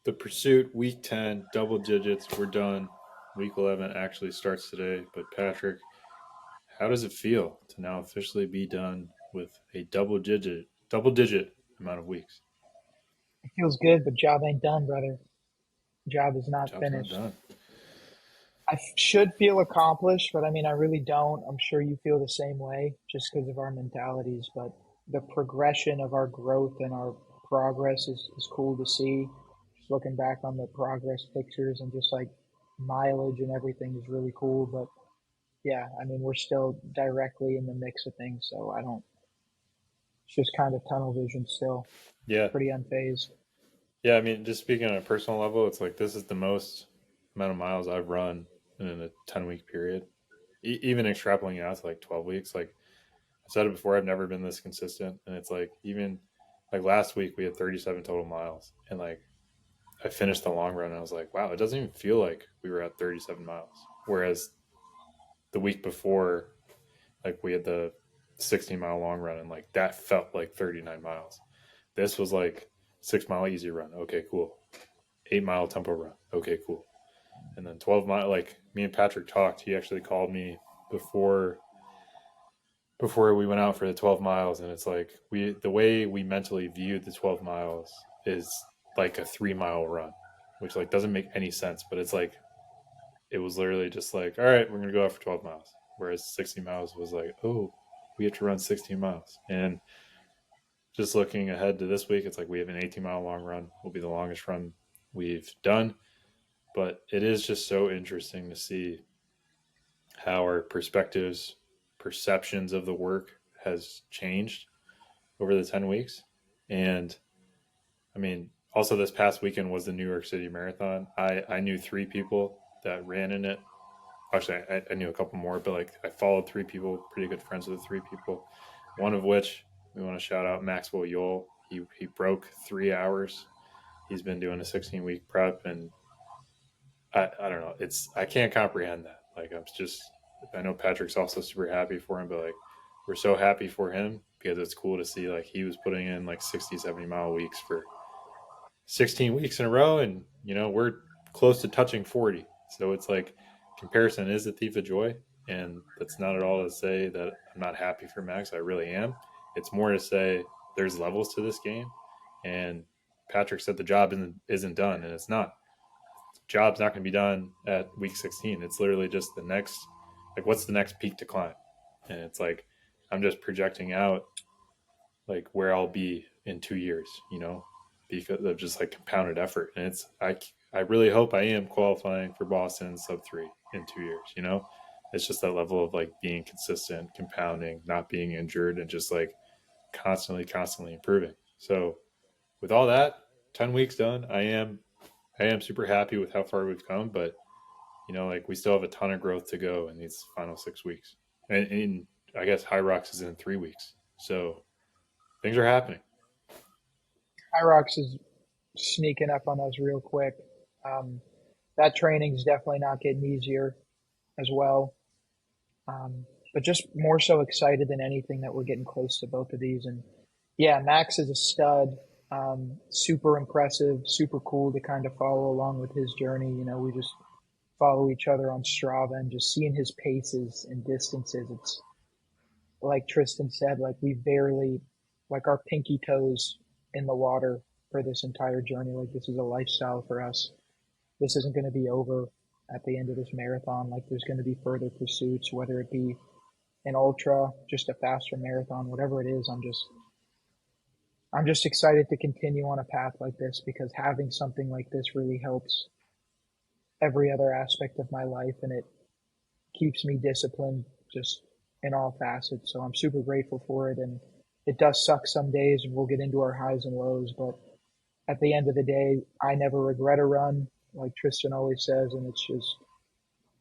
The pursuit, week 10, double digits. We're done. Week 11 actually starts today. But Patrick, how does it feel to now officially be done with a double digit amount of weeks? It feels good, but job ain't done, brother. Job is not Job's not finished. done. Should feel accomplished, but I mean, I really don't. I'm sure you feel the same way just because of our mentalities. But the progression of our growth and our progress is cool to see. Just looking back on the progress pictures and just like mileage and everything is really cool. But yeah, I mean, we're still directly in the mix of things. So I don't, it's just kind of tunnel vision still, Yeah. pretty unfazed. Yeah, I mean, just speaking on a personal level, it's like this is the most amount of miles I've run in a 10-week period. Even extrapolating it out to like 12 weeks, like I said it before, I've never been this consistent. And it's like, even like last week, we had 37 total miles. And like, I finished the long run and I was like, wow, it doesn't even feel like we were at 37 miles. Whereas the week before, like, we had the 16-mile long run and like that felt like 39 miles. This was like 6 mile easy run. Okay, cool. 8 mile tempo run. Okay, cool. And then 12 mile, like me and Patrick talked. He actually called me before we went out for the 12 miles, and it's like the way we mentally viewed the 12 miles is like a 3 mile run, which like doesn't make any sense, but it's like it was literally just like, all right, we're gonna go out for 12 miles, whereas 60 miles was like, oh, we have to run 16 miles. And just looking ahead to this week, it's like we have an 18-mile long run, will be the longest run we've done. But it is just so interesting to see how our perspectives, perceptions of the work has changed over the 10 weeks. And I mean, also this past weekend was the New York City Marathon. I knew three people that ran in it. Actually, I knew a couple more, but like I followed three people, pretty good friends with the three people. One of which we want to shout out Maxwell Yole. He broke 3 hours. He's been doing a 16-week prep, and I don't know. I can't comprehend that. Like I'm just I know Patrick's also super happy for him, but like we're so happy for him because it's cool to see like he was putting in like 60, 70 mile weeks for 16 weeks in a row, and we're close to touching 40. So it's like comparison is a thief of joy, and that's not at all to say that I'm not happy for Max. I really am. It's more to say there's levels to this game, and Patrick said the job isn't done, and it's not. The job's not going to be done at week 16. It's literally just the next, like, what's the next peak to climb? And it's like I'm just projecting out like where I'll be in 2 years, because of just like compounded effort. And I really hope I am qualifying for Boston sub 3 in 2 years. It's just that level of like being consistent, compounding, not being injured, and just like constantly improving. So with all that, 10 weeks done, I am super happy with how far we've come, but like we still have a ton of growth to go in these final 6 weeks. And I guess Hyrox is in 3 weeks. So things are happening. Hyrox is sneaking up on us real quick. Um, that training's definitely not getting easier as well. But just more so excited than anything that we're getting close to both of these. And yeah, Max is a stud. Super impressive, super cool to kind of follow along with his journey. We just follow each other on Strava and just seeing his paces and distances. It's like Tristan said, like we barely, like our pinky toes in the water for this entire journey. Like this is a lifestyle for us. This isn't going to be over at the end of this marathon. Like there's going to be further pursuits, whether it be an ultra, just a faster marathon, whatever it is. I'm just excited to continue on a path like this because having something like this really helps every other aspect of my life and it keeps me disciplined just in all facets. So I'm super grateful for it. And it does suck some days and we'll get into our highs and lows, but at the end of the day, I never regret a run, like Tristan always says, and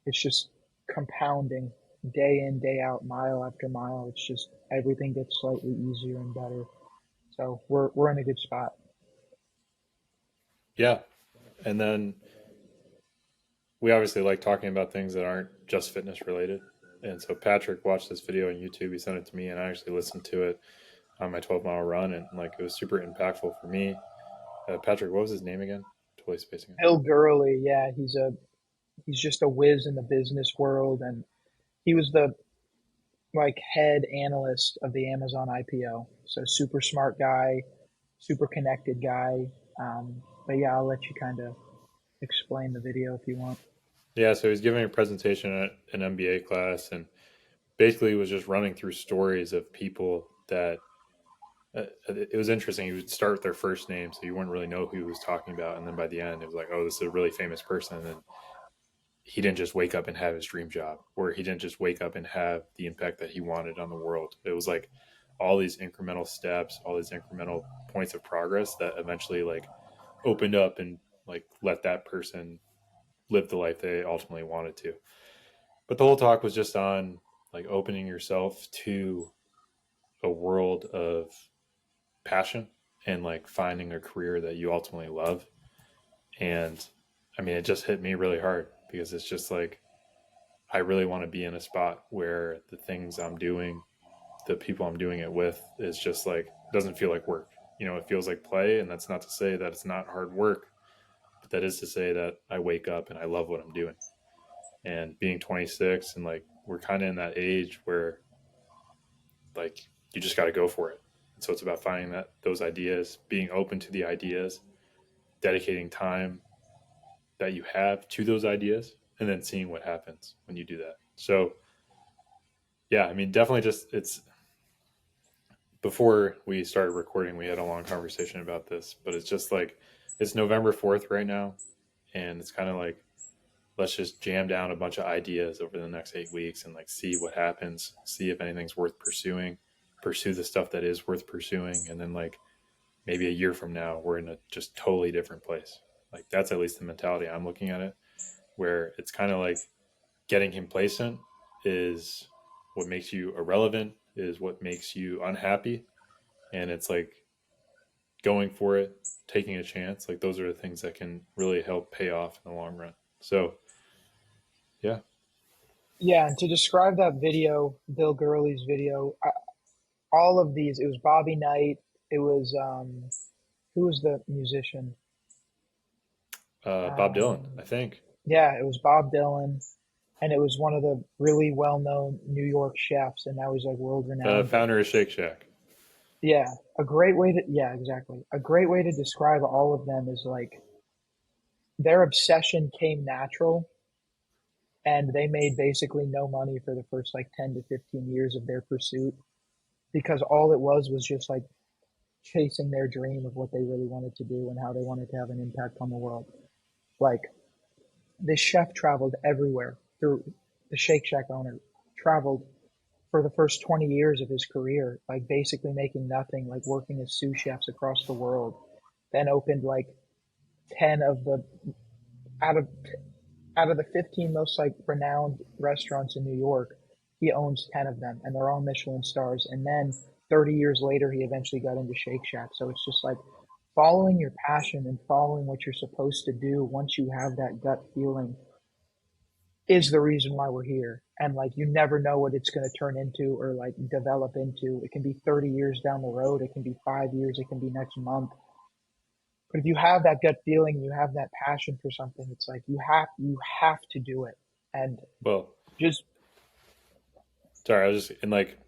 it's just compounding day in, day out, mile after mile. It's just everything gets slightly easier and better. So we're in a good spot. Yeah. And then we obviously like talking about things that aren't just fitness related. And so Patrick watched this video on YouTube. He sent it to me, and I actually listened to it on my 12-mile run, and like it was super impactful for me. Patrick, what was his name again? Totally spacing it. Bill Gurley, yeah, he's just a whiz in the business world, and he was the like head analyst of the Amazon IPO. So super smart guy, super connected guy. But yeah, I'll let you kind of explain the video if you want. Yeah, so he's giving a presentation at an MBA class, and basically was just running through stories of people that it was interesting. He would start with their first name, so you wouldn't really know who he was talking about, and then by the end, it was like, oh, this is a really famous person, and he didn't just wake up and have his dream job, or he didn't just wake up and have the impact that he wanted on the world. It was like all these incremental steps, all these incremental points of progress that eventually like opened up and like let that person live the life they ultimately wanted to. But the whole talk was just on like opening yourself to a world of passion and like finding a career that you ultimately love. And I mean, it just hit me really hard because it's just like, I really want to be in a spot where the things I'm doing, the people I'm doing it with, is just like, doesn't feel like work. You know, it feels like play. And that's not to say that it's not hard work, but that is to say that I wake up and I love what I'm doing. And being 26 and like, we're kind of in that age where like you just got to go for it. And so it's about finding that those ideas, being open to the ideas, dedicating time that you have to those ideas, and then seeing what happens when you do that. So yeah, I mean, definitely just it's before we started recording, we had a long conversation about this, but it's just like it's November 4th right now, and it's kind of like let's just jam down a bunch of ideas over the next 8 weeks and like see what happens, see if anything's worth pursuing, pursue the stuff that is worth pursuing, and then like maybe a year from now we're in a just totally different place. Like that's at least the mentality I'm looking at it, where it's kind of like getting complacent is what makes you irrelevant, is what makes you unhappy, and it's like going for it, taking a chance. Like those are the things that can really help pay off in the long run. So yeah, Yeah, and to describe that video, Bill Gurley's video, all of these, it was Bobby Knight, it was who was the musician? Bob Dylan, Um, I think. yeah, it was Bob Dylan, and it was one of the really well-known New York chefs, and now he's like The world-renowned. But founder of Shake Shack. yeah, yeah, exactly. A great way to describe all of them is like their obsession came natural, and they made basically no money for the first like 10 to 15 years of their pursuit because all it was just like chasing their dream of what they really wanted to do and how they wanted to have an impact on the world. Like this chef traveled everywhere through the Shake Shack owner traveled for the first 20 years of his career, like basically making nothing, like working as sous chefs across the world. Then opened like 10 of the out of out of the 15 most like renowned restaurants in New York, he owns 10 of them and they're all Michelin stars. And then 30 years later, he eventually got into Shake Shack. So it's just like following your passion and following what you're supposed to do once you have that gut feeling is the reason why we're here. And like you never know what it's going to turn into or like develop into. It can be 30 years down the road, it can be 5 years, it can be next month. But if you have that gut feeling, you have that passion for something, it's like you have to do it. And Well, just sorry, I was just in like,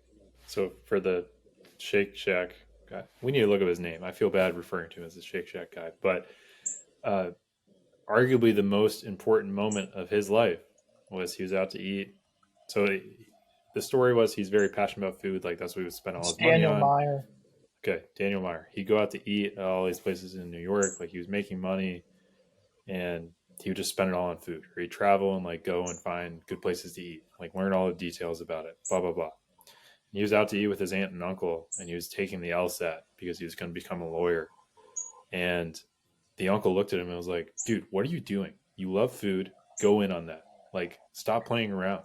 so for the Shake Shack guy, we need to look up his name. I feel bad referring to him as the Shake Shack guy, but uh, arguably the most important moment of his life was he was out to eat. So the story was he's very passionate about food. Like that's what he would spend all it's his money Daniel on. Meyer. Okay, Daniel Meyer. He'd go out to eat at all these places in New York. Like he was making money, and he would just spend it all on food. Or he'd travel and like go and find good places to eat, like learn all the details about it. Blah blah blah. And he was out to eat with his aunt and uncle, and he was taking the LSAT because he was going to become a lawyer. And the uncle looked at him and was like, "Dude, what are you doing? You love food. Go in on that. Like, stop playing around."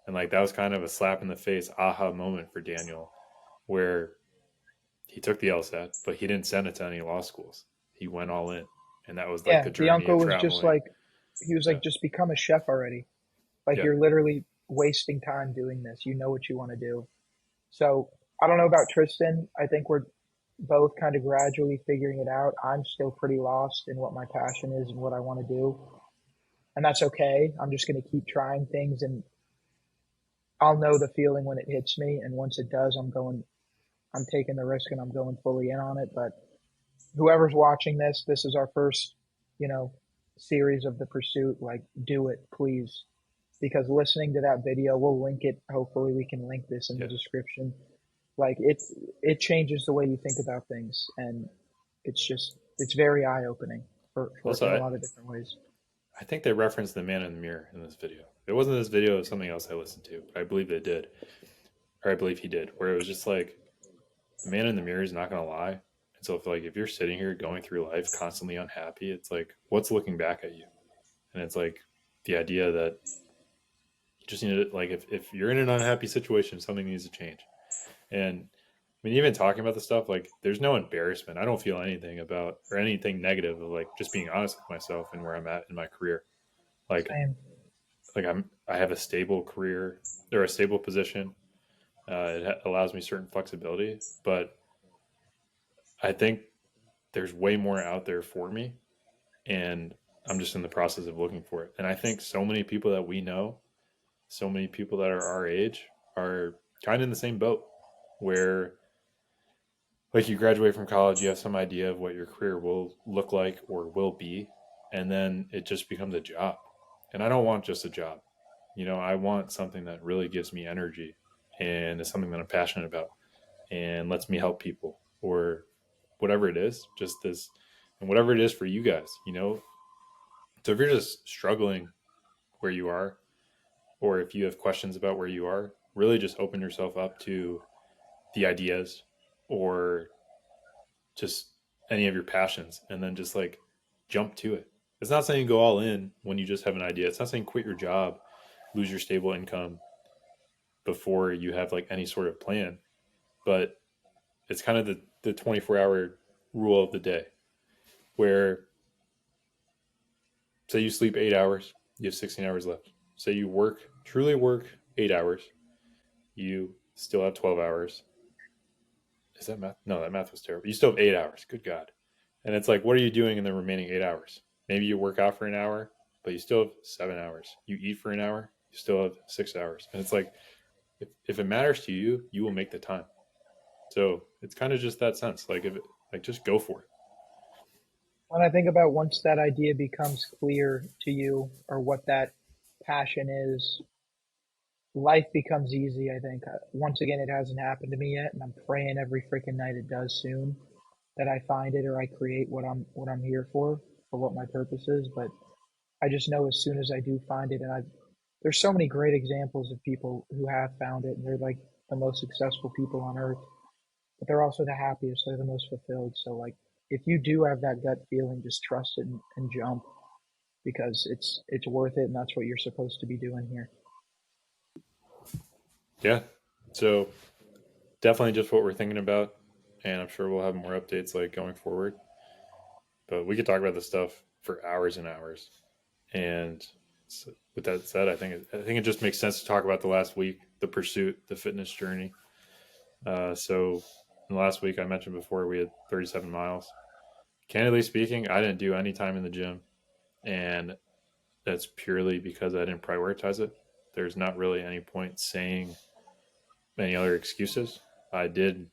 And like that was kind of a slap in the face aha moment for Daniel, where he took the LSAT, but he didn't send it to any law schools. He went all in, and that was like Yeah, the the journey uncle of was just traveling. like he was Yeah, like just become a chef already. Like yeah, you're literally wasting time doing this. You know what you want to do. So I don't know about Tristan. I think we're both kind of gradually figuring it out. I'm still pretty lost in what my passion is and what I want to do. And that's okay. I'm just going to keep trying things and I'll know the feeling when it hits me. And once it does, I'm taking the risk and I'm going fully in on it. But whoever's watching this, this is our first, you know, series of the pursuit. Like, do it, please. Because listening to that video, we'll link it. Hopefully we can link this in the Yeah. description. Like it changes the way you think about things. And it's very eye opening for Also, in a lot of different ways. I think they referenced the man in the mirror in this video. It wasn't this video, it was something else I listened to, but I believe they did, or I believe he did, where it was just like the man in the mirror is not going to lie. And so, if you're sitting here going through life constantly unhappy, it's like, what's looking back at you? And it's like the idea that you just need to, like, if you're in an unhappy situation, something needs to change. And I mean, even talking about the stuff, like, there's no embarrassment. I don't feel anything about or anything negative of like just being honest with myself and where I'm at in my career. Like, Same. I have a stable career or a stable position. Allows me certain flexibility, but I think there's way more out there for me, and I'm just in the process of looking for it. And I think so many people that we know, so many people that are our age, are kind of in the same boat, where like you graduate from college, you have some idea of what your career will look like or will be, and then it just becomes a job. And I don't want just a job. I want something that really gives me energy and is something that I'm passionate about and lets me help people or whatever it is, just this and whatever it is for you guys. So if you're just struggling where you are, or if you have questions about where you are, really just open yourself up to the ideas or just any of your passions and then just like jump to it. It's not saying go all in when you just have an idea. It's not saying quit your job, lose your stable income before you have like any sort of plan. But it's kind of the 24-hour rule of the day where say you sleep 8 hours, you have 16 hours left. Say you truly work 8 hours, you still have 12 hours. Is that math? No, that math was terrible. You still have 8 hours. Good God. And it's like, what are you doing in the remaining 8 hours? Maybe you work out for an hour, but you still have 7 hours. You eat for an hour, you still have 6 hours. And it's like, if it matters to you, you will make the time. So it's kind of just that sense. Like, just go for it. When I think about once that idea becomes clear to you or what that passion is, life becomes easy. I think once again, it hasn't happened to me yet, and I'm praying every freaking night it does soon that I find it or I create what I'm here for what my purpose is. But I just know as soon as I do find it, and there's so many great examples of people who have found it, and they're like the most successful people on earth, but they're also the happiest, they're the most fulfilled. So like, if you do have that gut feeling, just trust it and jump because it's worth it, and that's what you're supposed to be doing here. Yeah. So definitely just what we're thinking about. And I'm sure we'll have more updates like going forward. But we could talk about this stuff for hours and hours. And so with that said, I think it just makes sense to talk about the last week, the pursuit, the fitness journey. So in the last week, I mentioned before, we had 37 miles. Candidly speaking, I didn't do any time in the gym, and that's purely because I didn't prioritize it. There's not really any point saying any other excuses. I did.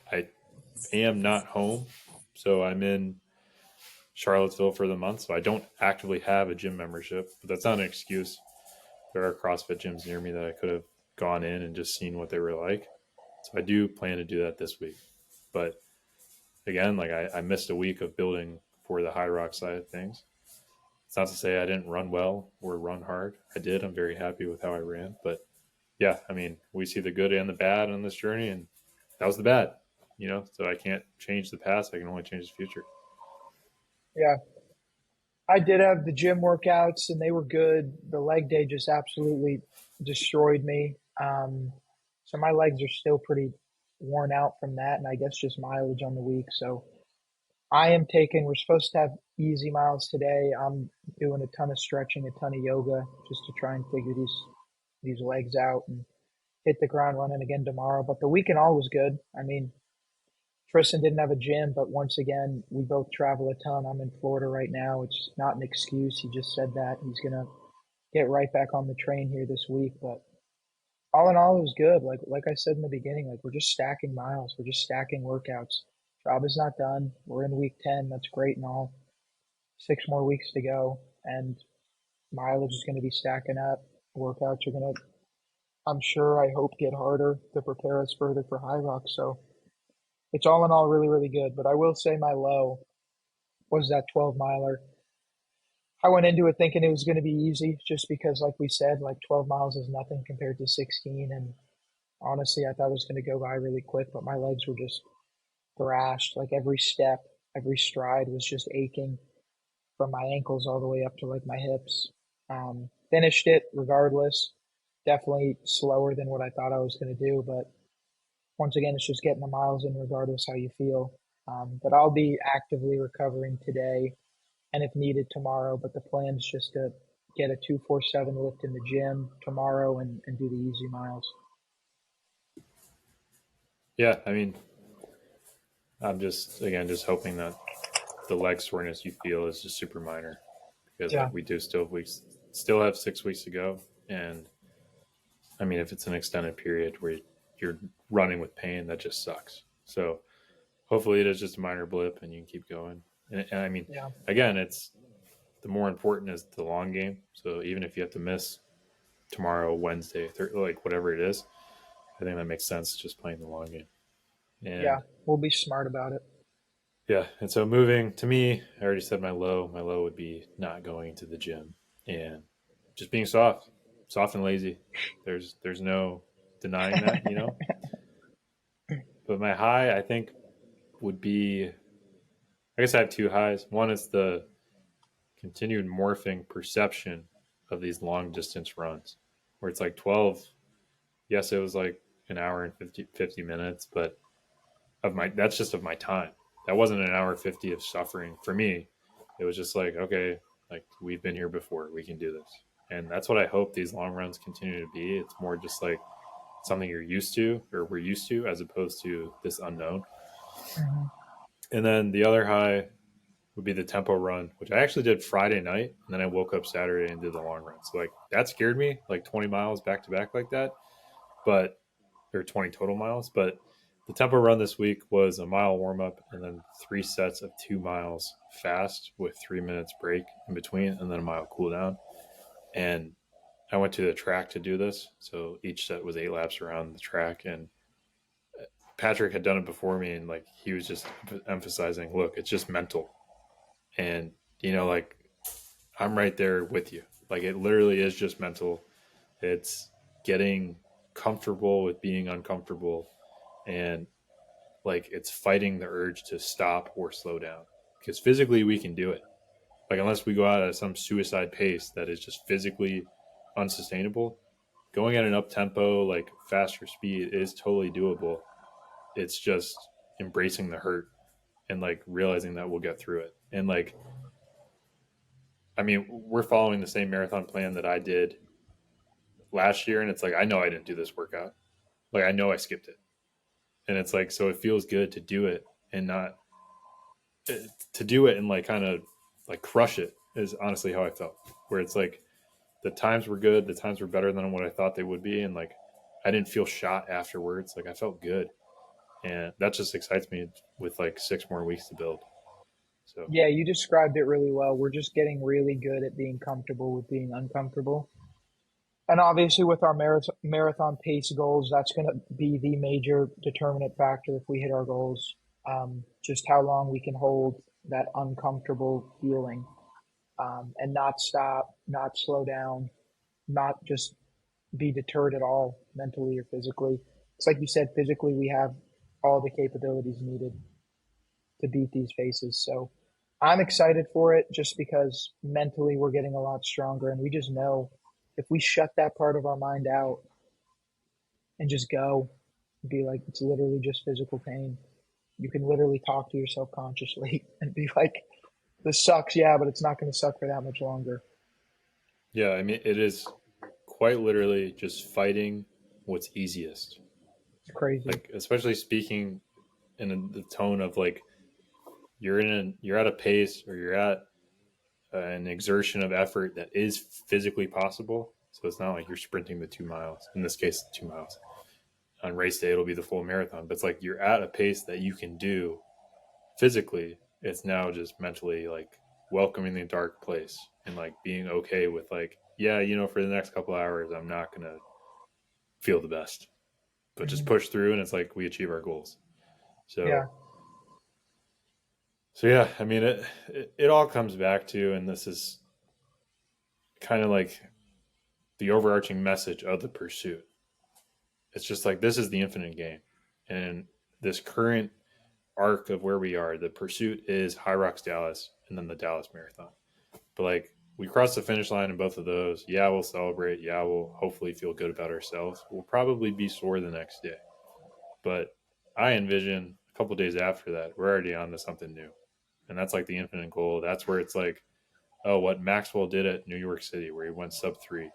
I am not home, so I'm in Charlottesville for the month, so I don't actively have a gym membership, but that's not an excuse. There are CrossFit gyms near me that I could have gone in and just seen what they were like. So I do plan to do that this week. But again, like I missed a week of building for the Hyrox side of things. It's not to say I didn't run well or run hard. I did. I'm very happy with how I ran. But yeah, I mean, we see the good and the bad on this journey, and that was the bad. So I can't change the past. I can only change the future. Yeah, I did have the gym workouts and they were good. The leg day just absolutely destroyed me. So my legs are still pretty worn out from that, and I guess just mileage on the week. So we're supposed to have easy miles today. I'm doing a ton of stretching, a ton of yoga just to try and figure these legs out and hit the ground running again tomorrow. But the weekend all was good. I mean, Tristan didn't have a gym, but once again, we both travel a ton. I'm in Florida right now. It's not an excuse. He just said that he's gonna get right back on the train here this week. But all in all, it was good. Like I said in the beginning, like we're just stacking miles. We're just stacking workouts. Job is not done. We're in week 10. That's great and all. 6 more weeks to go, and mileage is going to be stacking up. Workouts are going to, I'm sure, I hope, get harder to prepare us further for Hyrox. So it's all in all really, really good. But I will say my low was that 12 miler. I went into it thinking it was going to be easy just because, like we said, like 12 miles is nothing compared to 16. And honestly, I thought it was going to go by really quick, but my legs were just thrashed. Like every step, every stride was just aching from my ankles all the way up to like my hips. Finished it regardless. Definitely slower than what I thought I was going to do, but once again, it's just getting the miles in regardless how you feel. But I'll be actively recovering today and if needed tomorrow. But the plan is just to get a 247 lift in the gym tomorrow and do the easy miles. Yeah, I mean, I'm just again just hoping that the leg soreness you feel is just super minor because Yeah. like we still have 6 weeks to go, and I mean if it's an extended period where you're running with pain, that just sucks. So hopefully it is just a minor blip and you can keep going. And I mean, Yeah. again, it's the more important is the long game. So even if you have to miss tomorrow, Wednesday, like whatever it is, I think that makes sense just playing the long game. Yeah. And We'll be smart about it. yeah, and so moving to me, I already said my low. My low would be not going to the gym and just being soft and lazy. There's no denying that, you know. But my high, I think, would be. I guess I have two highs. One is the continued morphing perception of these long distance runs, where it's like 12. Yes, it was like an hour and 50 minutes, but of my that's just of my time. That wasn't an hour 50 of suffering for me. It was just like, okay, like we've been here before, we can do this. And that's what I hope these long runs continue to be. It's more just like something you're used to or we're used to as opposed to this unknown. Hmm. And then the other high would be the tempo run, which I actually did Friday night, and then I woke up Saturday and did the long run. So like that scared me, like 20 miles back to back like that. But or 20 total miles. But the tempo run this week was a mile warm up and then 3 sets of 2 miles fast with 3 minutes break in between and then a mile cool down. And I went to the track to do this. So each set was 8 laps around the track. And Patrick had done it before me. And like he was just emphasizing, look, it's just mental. And, like I'm right there with you. Like it literally is just mental. It's getting comfortable with being uncomfortable and like it's fighting the urge to stop or slow down because physically we can do it, like unless we go out at some suicide pace that is just physically unsustainable. Going at an up tempo like faster speed is totally doable. It's just embracing the hurt and like realizing that we'll get through it. And like I mean we're following the same marathon plan that I did last year, and it's like I know I didn't do this workout, like I know I skipped it, and it's like so it feels good to do it and not to do it and like kind of like crush it is honestly how I felt. Where it's like the times were good, the times were better than what I thought they would be, and like I didn't feel shot afterwards. Like I felt good, and that just excites me with like 6 more weeks to build. So Yeah, you described it really well. We're just getting really good at being comfortable with being uncomfortable. And obviously, with our marathon pace goals, that's going to be the major determinant factor if we hit our goals. Just how long we can hold that uncomfortable feeling and not stop, not slow down, not just be deterred at all, mentally or physically. It's like you said, physically, we have all the capabilities needed to beat these paces. So I'm excited for it just because mentally we're getting a lot stronger. And we just know if we shut that part of our mind out and just go, be like, it's literally just physical pain. You can literally talk to yourself consciously and be like, this sucks, yeah, but it's not going to suck for that much longer. yeah, I mean it is quite literally just fighting what's easiest. It's crazy. Like especially speaking in the tone of like you're at a pace or you're at an exertion of effort that is physically possible. So it's not like you're sprinting the 2 miles. In this case, 2 miles. On race day, it'll be the full marathon. But it's like you're at a pace that you can do physically. It's now just mentally like welcoming the dark place and like being okay with like, yeah, for the next couple hours, I'm not gonna feel the best, but just Hmm. push through, and it's like we achieve our goals. Yeah. So yeah, I mean it all comes back to, and this is kind of like the overarching message of the pursuit. It's just like this is the infinite game, and this current arc of where we are, the pursuit is Hyrox Dallas and then the Dallas Marathon. But like we cross the finish line in both of those. Yeah, we'll celebrate. Yeah, we'll hopefully feel good about ourselves. We'll probably be sore the next day. But I envision a couple days after that, we're already on to something new. And that's like the infinite goal. That's where it's like, oh, what Maxwell did at New York City, where he went sub 3,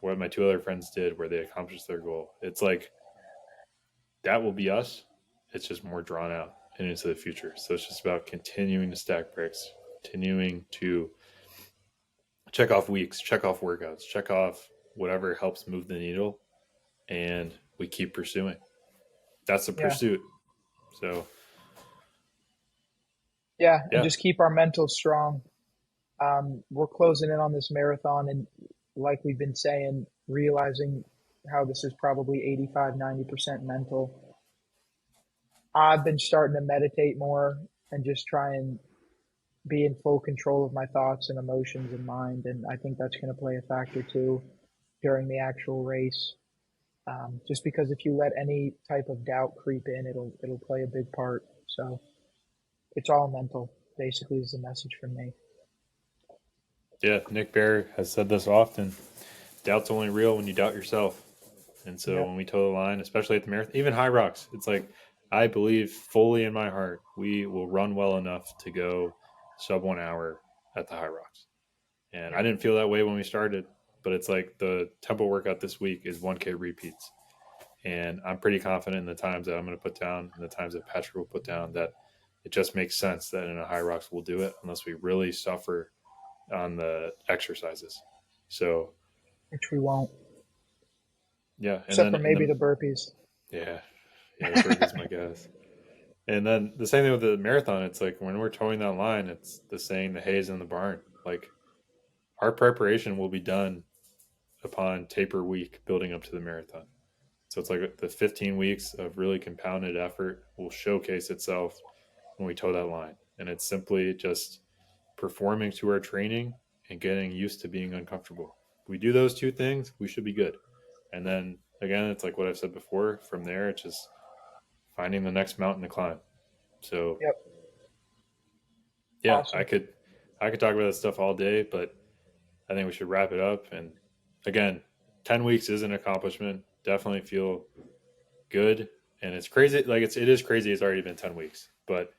what my two other friends did, where they accomplished their goal. It's like that will be us. It's just more drawn out and into the future. So it's just about continuing to stack bricks, continuing to check off weeks, check off workouts, check off whatever helps move the needle, and we keep pursuing. That's the Yeah. pursuit. So Yeah. And yeah, just keep our mental strong. We're closing in on this marathon, and like we've been saying, realizing how this is probably 85, 90% mental. I've been starting to meditate more and just try and be in full control of my thoughts and emotions and mind. And I think that's going to play a factor too during the actual race. Just because if you let any type of doubt creep in, it'll play a big part. So it's all mental, basically, is the message from me. yeah. Nick Bear has said this often. Doubt's only real when you doubt yourself. And so Yep. when we toe the line, especially at the marathon, even high rocks, it's like I believe fully in my heart we will run well enough to go sub 1 hour at the high rocks. And I Yep. didn't feel that way when we started, but it's like the tempo workout this week is 1K repeats. And I'm pretty confident in the times that I'm going to put down and the times that Patrick will put down that it just makes sense that in a high rocks we'll do it unless we really suffer on the exercises. So Which we won't, yeah, and except then for in maybe the the burpees. yeah, yeah, the burpees, my guys. And then the same thing with the marathon. It's like when we're towing that line, it's the saying, the hay's in the barn. Like our preparation will be done upon taper week building up to the marathon. So it's like the 15 weeks of really compounded effort will showcase itself when we toe that line. And it's simply just performing to our training and getting used to being uncomfortable. If we do those two things, we should be good. And then again, it's like what I've said before. From there, it's just finding the next mountain to climb. So Yep. yeah, Awesome. I could talk about this stuff all day, but I think we should wrap it up. And again, 10 weeks is an accomplishment. Definitely feel good, and it's crazy. Like it is crazy. It's already been 10 weeks, but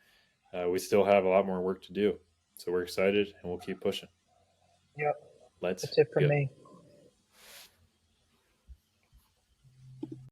we still have a lot more work to do. So we're excited, and we'll keep pushing. Yep. Let's That's it from go. me.